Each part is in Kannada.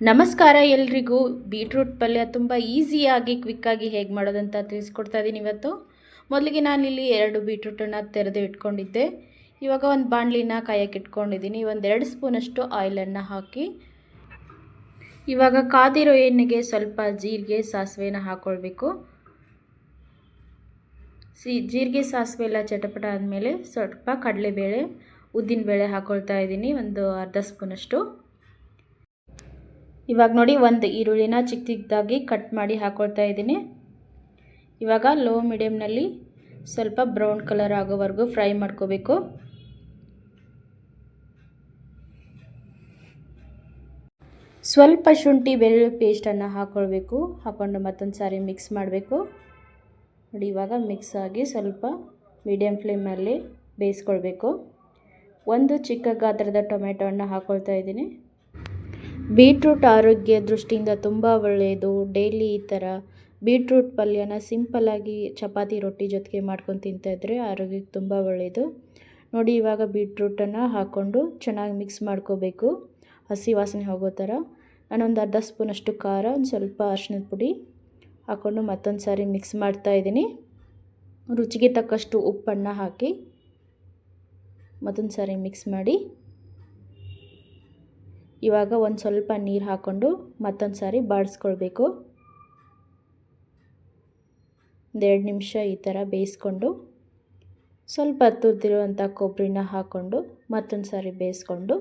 ನಮಸ್ಕಾರ ಎಲ್ರಿಗೂ. ಬೀಟ್ರೂಟ್ ಪಲ್ಯ ತುಂಬ ಈಸಿಯಾಗಿ ಕ್ವಿಕ್ಕಾಗಿ ಹೇಗೆ ಮಾಡೋದಂತ ತಿಳಿಸ್ಕೊಡ್ತಾ ಇದ್ದೀನಿ ಇವತ್ತು. ಮೊದಲಿಗೆ ನಾನಿಲ್ಲಿ 2 ಬೀಟ್ರೂಟನ್ನು ತೆರೆದು ಇಟ್ಕೊಂಡಿದ್ದೆ. ಇವಾಗ ಒಂದು ಬಾಣಲಿನ ಕಾಯಕ್ಕೆ ಇಟ್ಕೊಂಡಿದ್ದೀನಿ. ಒಂದು 2 ಸ್ಪೂನಷ್ಟು ಆಯಿಲನ್ನು ಹಾಕಿ ಇವಾಗ ಕಾದಿರೋ ಎಣ್ಣೆಗೆ ಸ್ವಲ್ಪ ಜೀರಿಗೆ ಸಾಸಿವೆನ ಹಾಕ್ಕೊಳ್ಬೇಕು. ಜೀರಿಗೆ ಸಾಸಿವೆ ಎಲ್ಲ ಚಟಪಟ ಆದಮೇಲೆ ಸ್ವಲ್ಪ ಕಡಲೆಬೇಳೆ ಉದ್ದಿನಬೇಳೆ ಹಾಕ್ಕೊಳ್ತಾ ಇದ್ದೀನಿ, ಒಂದು ಅರ್ಧ ಸ್ಪೂನಷ್ಟು. ಇವಾಗ ನೋಡಿ, ಒಂದು ಈರುಳ್ಳಿನ ಚಿಕ್ಕ ಚಿಕ್ಕದಾಗಿ ಕಟ್ ಮಾಡಿ ಹಾಕ್ಕೊಳ್ತಾ ಇದ್ದೀನಿ. ಇವಾಗ ಲೋ ಮೀಡಿಯಮ್ನಲ್ಲಿ ಸ್ವಲ್ಪ ಬ್ರೌನ್ ಕಲರ್ ಆಗೋವರೆಗೂ ಫ್ರೈ ಮಾಡ್ಕೋಬೇಕು. ಸ್ವಲ್ಪ ಶುಂಠಿ ಬೆಳ್ಳುಳ್ಳಿ ಪೇಸ್ಟನ್ನು ಹಾಕ್ಕೊಳ್ಬೇಕು. ಹಾಕ್ಕೊಂಡು ಮತ್ತೊಂದು ಸಾರಿ ಮಿಕ್ಸ್ ಮಾಡಬೇಕು. ನೋಡಿ, ಇವಾಗ ಮಿಕ್ಸ್ ಆಗಿ ಸ್ವಲ್ಪ ಮೀಡಿಯಮ್ ಫ್ಲೇಮಲ್ಲಿ ಬೇಯಿಸ್ಕೊಳ್ಬೇಕು. ಒಂದು ಚಿಕ್ಕ ಗಾತ್ರದ ಟೊಮೆಟೊವನ್ನು ಹಾಕ್ಕೊಳ್ತಾ ಇದ್ದೀನಿ. ಬೀಟ್ರೂಟ್ ಆರೋಗ್ಯ ದೃಷ್ಟಿಯಿಂದ ತುಂಬ ಒಳ್ಳೆಯದು. ಡೈಲಿ ಈ ಥರ ಬೀಟ್ರೂಟ್ ಪಲ್ಯನ ಸಿಂಪಲ್ಲಾಗಿ ಚಪಾತಿ ರೊಟ್ಟಿ ಜೊತೆಗೆ ಮಾಡ್ಕೊಂಡು ತಿಂತಾಯಿದ್ರೆ ಆರೋಗ್ಯಕ್ಕೆ ತುಂಬ ಒಳ್ಳೆಯದು. ನೋಡಿ, ಇವಾಗ ಬೀಟ್ರೂಟನ್ನು ಹಾಕ್ಕೊಂಡು ಚೆನ್ನಾಗಿ ಮಿಕ್ಸ್ ಮಾಡ್ಕೋಬೇಕು, ಹಸಿ ವಾಸನೆ ಹೋಗೋ ಥರ. ನಾನೊಂದು ಅರ್ಧ ಸ್ಪೂನಷ್ಟು ಖಾರ, ಒಂದು ಸ್ವಲ್ಪ ಅರಿಶಿಣದ ಪುಡಿ ಹಾಕ್ಕೊಂಡು ಮತ್ತೊಂದು ಸಾರಿ ಮಿಕ್ಸ್ ಮಾಡ್ತಾಯಿದ್ದೀನಿ. ರುಚಿಗೆ ತಕ್ಕಷ್ಟು ಉಪ್ಪನ್ನು ಹಾಕಿ ಮತ್ತೊಂದು ಸಾರಿ ಮಿಕ್ಸ್ ಮಾಡಿ ಇವಾಗ ಒಂದು ಸ್ವಲ್ಪ ನೀರು ಹಾಕ್ಕೊಂಡು ಮತ್ತೊಂದು ಸಾರಿ ಬಾಡಿಸ್ಕೊಳ್ಬೇಕು. 2 ನಿಮಿಷ ಈ ಥರ ಬೇಯಿಸ್ಕೊಂಡು ಸ್ವಲ್ಪ ತುರಿದಿರುವಂಥ ಕೊಬ್ಬರಿನ ಹಾಕ್ಕೊಂಡು ಮತ್ತೊಂದು ಸಾರಿ ಬೇಯಿಸ್ಕೊಂಡು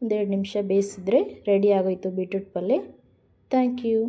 2 ನಿಮಿಷ ಬೇಯಿಸಿದ್ರೆ ರೆಡಿ ಆಗೋಯಿತು ಬೀಟ್ರೂಟ್ ಪಲ್ಯ. Thank you.